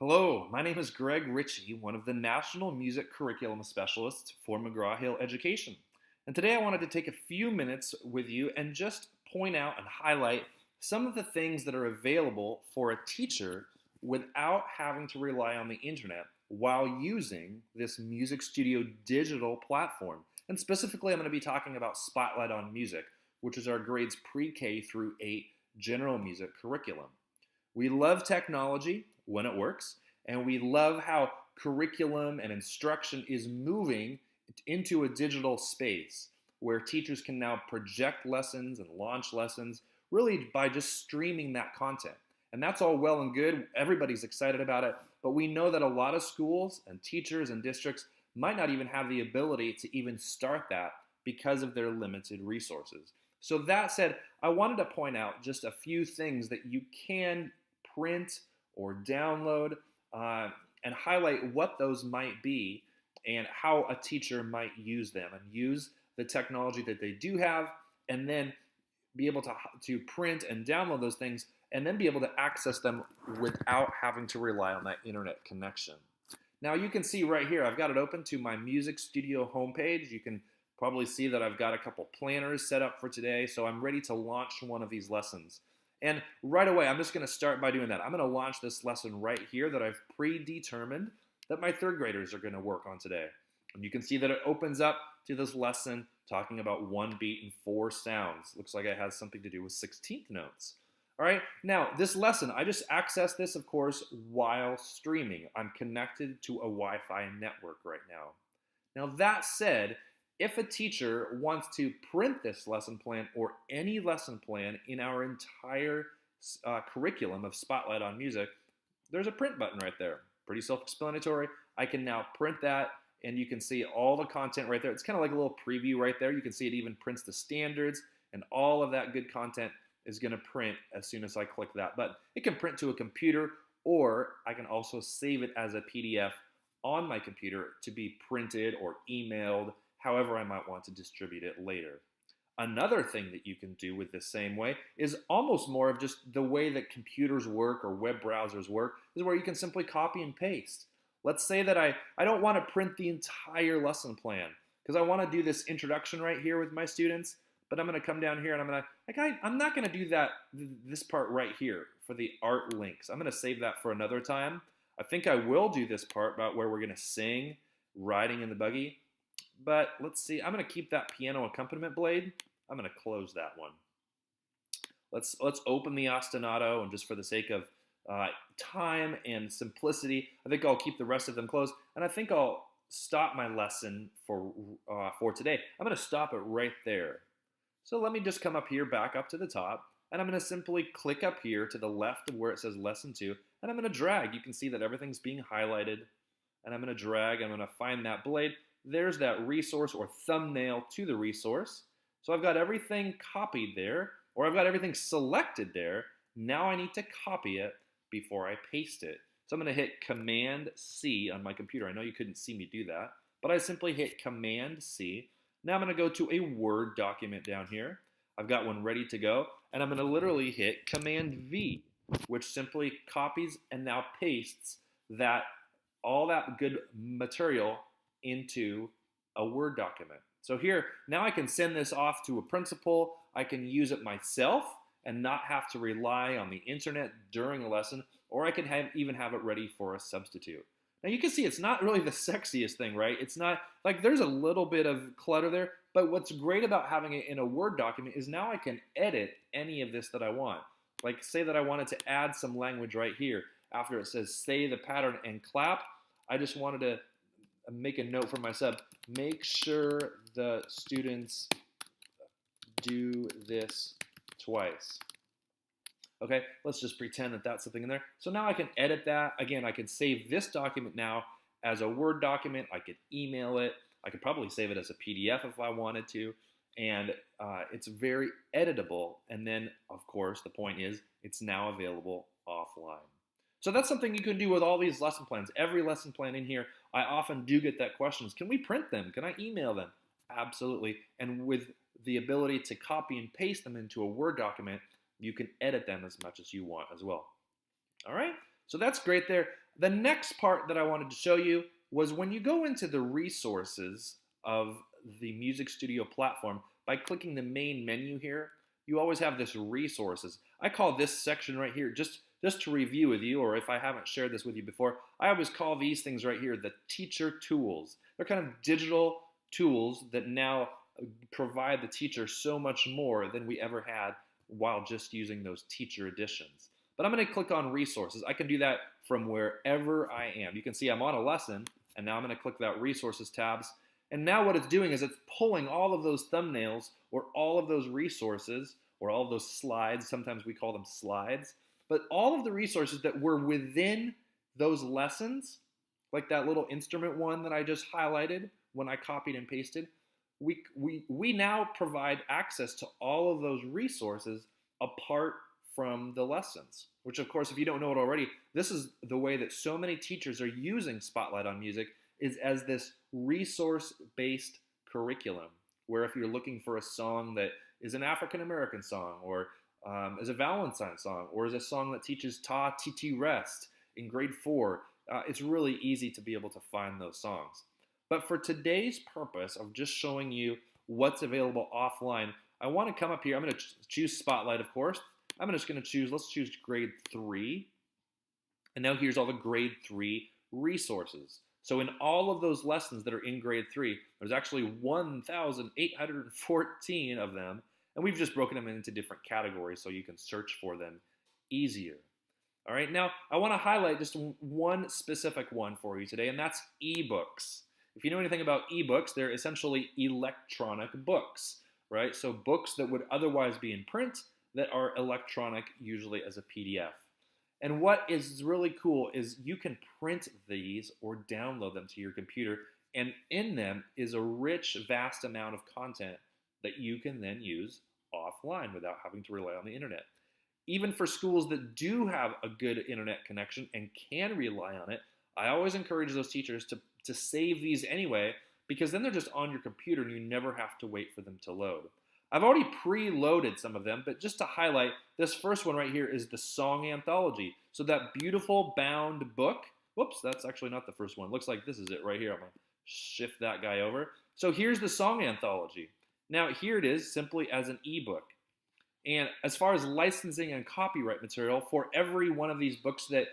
Hello, my name is Greg Ritchie, one of the National Music Curriculum Specialists for McGraw-Hill Education. And today I wanted to take a few minutes with you and just point out and highlight some of the things that are available for a teacher without having to rely on the internet while using this Music Studio digital platform. And specifically, I'm going to be talking about Spotlight on Music, which is our grades pre-K through 8 general music curriculum. We love technology when it works, and we love how curriculum and instruction is moving into a digital space where teachers can now project lessons and launch lessons really by just streaming that content. And that's all well and good. Everybody's excited about it, but we know that a lot of schools and teachers and districts might not even have the ability to even start that because of their limited resources. So that said, I wanted to point out just a few things that you can print or download and highlight what those might be and how a teacher might use them and use the technology that they do have, and then be able to print and download those things and then be able to access them without having to rely on that internet connection. Now you can see right here, I've got it open to my Music Studio homepage. You can probably see that I've got a couple planners set up for today, so I'm ready to launch one of these lessons. And right away, I'm just going to start by doing that. I'm going to launch this lesson right here that I've predetermined that my third graders are going to work on today. And you can see that it opens up to this lesson talking about 1 beat and 4 sounds. Looks like it has something to do with 16th notes. All right, now this lesson, I just accessed this, of course, while streaming. I'm connected to a Wi-Fi network right now. Now that said, if a teacher wants to print this lesson plan or any lesson plan in our entire curriculum of Spotlight on Music, there's a print button right there. Pretty self-explanatory. I can now print that, and you can see all the content right there. It's kind of like a little preview right there. You can see it even prints the standards, and all of that good content is going to print as soon as I click that button. It can print to a computer, or I can also save it as a PDF on my computer to be printed or emailed, however I might want to distribute it later. Another thing that you can do with this same way is almost more of just the way that computers work or web browsers work, is where you can simply copy and paste. Let's say that I don't want to print the entire lesson plan because I want to do this introduction right here with my students, but I'm going to come down here and I'm not going to do this part right here for the art links. I'm going to save that for another time. I think I will do this part about where we're going to sing riding in the buggy. But let's see, I'm going to keep that piano accompaniment blade. I'm going to close that one. Let's open the ostinato, and just for the sake of time and simplicity, I think I'll keep the rest of them closed. And I think I'll stop my lesson for today. I'm going to stop it right there. So let me just come up here, back up to the top, and I'm going to simply click up here to the left of where it says Lesson 2, and I'm going to drag. You can see that everything's being highlighted, and I'm going to drag. I'm going to find that blade. There's that resource or thumbnail to the resource. So I've got everything copied there, or I've got everything selected there. Now I need to copy it before I paste it. So I'm going to hit Command-C on my computer. I know you couldn't see me do that, but I simply hit Command-C. Now I'm going to go to a Word document down here. I've got one ready to go, and I'm going to literally hit Command-V, which simply copies and now pastes all that good material into a Word document. So here, now I can send this off to a principal. I can use it myself and not have to rely on the internet during a lesson, or I can even have it ready for a substitute. Now you can see it's not really the sexiest thing, right? It's not, like there's a little bit of clutter there, but what's great about having it in a Word document is now I can edit any of this that I want. Like say that I wanted to add some language right here. After it says say the pattern and clap, I just wanted to make a note for my sub. Make sure the students do this twice. Okay, let's just pretend that that's something in there. So now I can edit that. Again, I can save this document now as a Word document. I could email it. I could probably save it as a PDF if I wanted to. And it's very editable. And then, of course, the point is it's now available offline. So that's something you can do with all these lesson plans. Every lesson plan in here, I often do get that question. Can we print them? Can I email them? Absolutely. And with the ability to copy and paste them into a Word document, you can edit them as much as you want as well. All right? So that's great there. The next part that I wanted to show you was when you go into the resources of the Music Studio platform, by clicking the main menu here, you always have this resources. I call this section right here, just to review with you, or if I haven't shared this with you before, I always call these things right here the teacher tools. They're kind of digital tools that now provide the teacher so much more than we ever had while just using those teacher editions. But I'm going to click on resources. I can do that from wherever I am. You can see I'm on a lesson, and now I'm going to click that resources tabs. And now what it's doing is it's pulling all of those thumbnails or all of those resources or all of those slides. Sometimes we call them slides. But all of the resources that were within those lessons, like that little instrument one that I just highlighted when I copied and pasted, we now provide access to all of those resources apart from the lessons, which of course, if you don't know it already, this is the way that so many teachers are using Spotlight on Music, is as this resource-based curriculum, where if you're looking for a song that is an African-American song, or is a Valentine song, or is a song that teaches Ta Titi Rest in grade 4, it's really easy to be able to find those songs. But for today's purpose of just showing you what's available offline, I want to come up here. I'm going to choose Spotlight, of course. I'm just going to choose, let's choose grade 3. And now here's all the grade 3 resources. So in all of those lessons that are in grade 3, there's actually 1,814 of them. And we've just broken them into different categories so you can search for them easier. All right, now I want to highlight just one specific one for you today, and that's ebooks. If you know anything about ebooks, they're essentially electronic books, right? So books that would otherwise be in print that are electronic, usually as a PDF. And what is really cool is you can print these or download them to your computer, and in them is a rich, vast amount of content that you can then use offline without having to rely on the internet. Even for schools that do have a good internet connection and can rely on it, I always encourage those teachers to save these anyway, because then they're just on your computer and you never have to wait for them to load. I've already pre-loaded some of them, but just to highlight, this first one right here is the Song Anthology. So that beautiful bound book, whoops, that's actually not the first one. Looks like this is it right here. I'm gonna shift that guy over. So here's the Song Anthology. Now here it is simply as an ebook. And as far as licensing and copyright material, for every one of these books that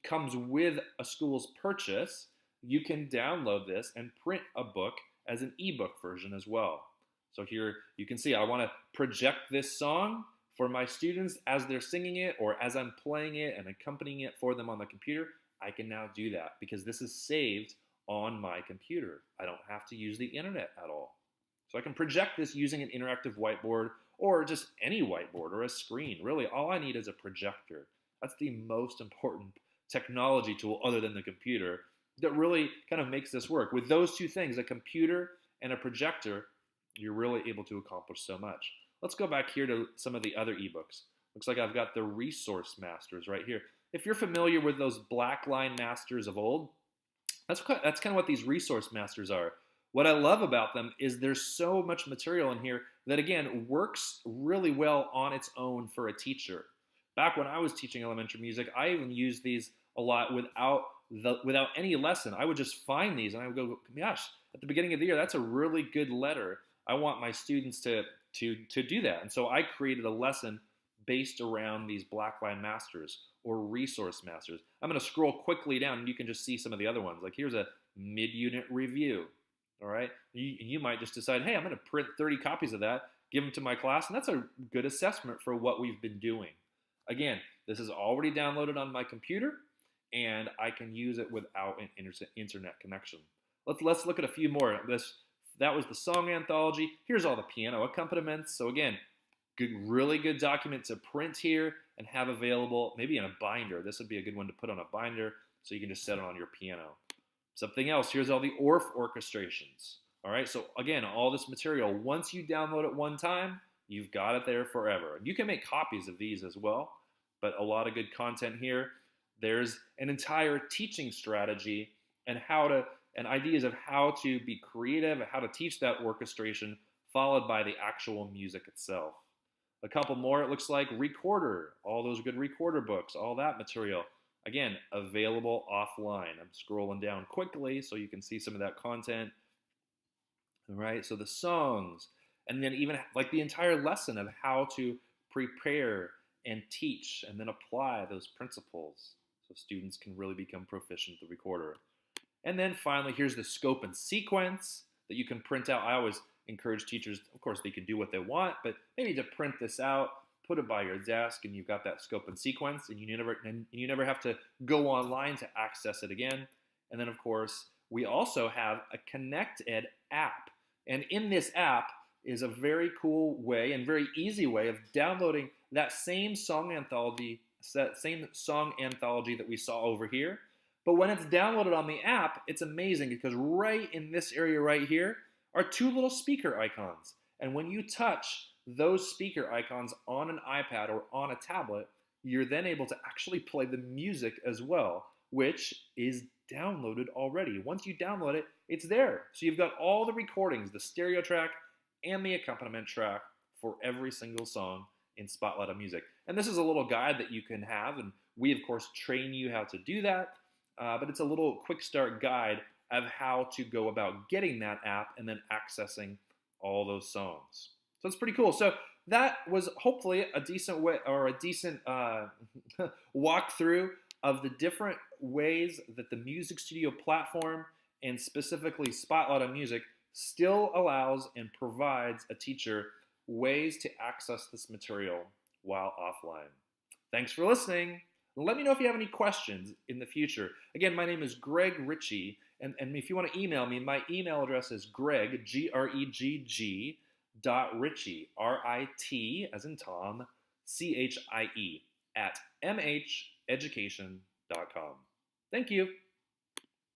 comes with a school's purchase, you can download this and print a book as an ebook version as well. So here you can see I want to project this song for my students as they're singing it, or as I'm playing it and accompanying it for them on the computer. I can now do that because this is saved on my computer. I don't have to use the internet at all. So I can project this using an interactive whiteboard or just any whiteboard or a screen. Really, all I need is a projector. That's the most important technology tool other than the computer that really kind of makes this work. With those two things, a computer and a projector, you're really able to accomplish so much. Let's go back here to some of the other ebooks. Looks like I've got the Resource Masters right here. If you're familiar with those black line masters of old, that's kind of what these Resource Masters are. What I love about them is there's so much material in here that, again, works really well on its own for a teacher. Back when I was teaching elementary music, I even used these a lot without any lesson. I would just find these and I would go, gosh, at the beginning of the year, that's a really good letter. I want my students to do that. And so I created a lesson based around these blackline masters or resource masters. I'm going to scroll quickly down and you can just see some of the other ones. Like here's a mid-unit review. All right. You might just decide, hey, I'm going to print 30 copies of that, give them to my class, and that's a good assessment for what we've been doing. Again, this is already downloaded on my computer, and I can use it without an internet connection. Let's look at a few more. That was the Song Anthology. Here's all the piano accompaniments. So again, really good document to print here and have available, maybe in a binder. This would be a good one to put on a binder so you can just set it on your piano. Something else, here's all the ORF orchestrations. All right, so again, all this material, once you download it one time, you've got it there forever. You can make copies of these as well, but a lot of good content here. There's an entire teaching strategy and ideas of how to be creative and how to teach that orchestration, followed by the actual music itself. A couple more, it looks like Recorder, all those good Recorder books, all that material. Again, available offline. I'm scrolling down quickly so you can see some of that content. All right, so the songs, and then even like the entire lesson of how to prepare and teach and then apply those principles so students can really become proficient at the recorder. And then finally, here's the scope and sequence that you can print out. I always encourage teachers, of course, they can do what they want, but maybe to print this out, put it by your desk, and you've got that scope and sequence, and you never have to go online to access it again. And then, of course, we also have a ConnectEd app. And in this app is a very cool way and very easy way of downloading that same song anthology that we saw over here. But when it's downloaded on the app, it's amazing because right in this area right here are two little speaker icons. And when you touch those speaker icons on an iPad or on a tablet, you're then able to actually play the music as well, which is downloaded already. Once you download it, it's there. So you've got all the recordings, the stereo track and the accompaniment track for every single song in Spotlight on Music. And this is a little guide that you can have, and we, of course, train you how to do that. But it's a little quick start guide of how to go about getting that app and then accessing all those songs. So it's pretty cool. So that was hopefully a decent way or a decent walkthrough of the different ways that the Music Studio platform and specifically Spotlight on Music still allows and provides a teacher ways to access this material while offline. Thanks for listening. Let me know if you have any questions in the future. Again, my name is Greg Ritchie, and if you want to email me, my email address is Greg, G-R-E-G-G, .Ritchie, R-I-T, as in Tom, C-H-I-E, at mheducation.com. Thank you.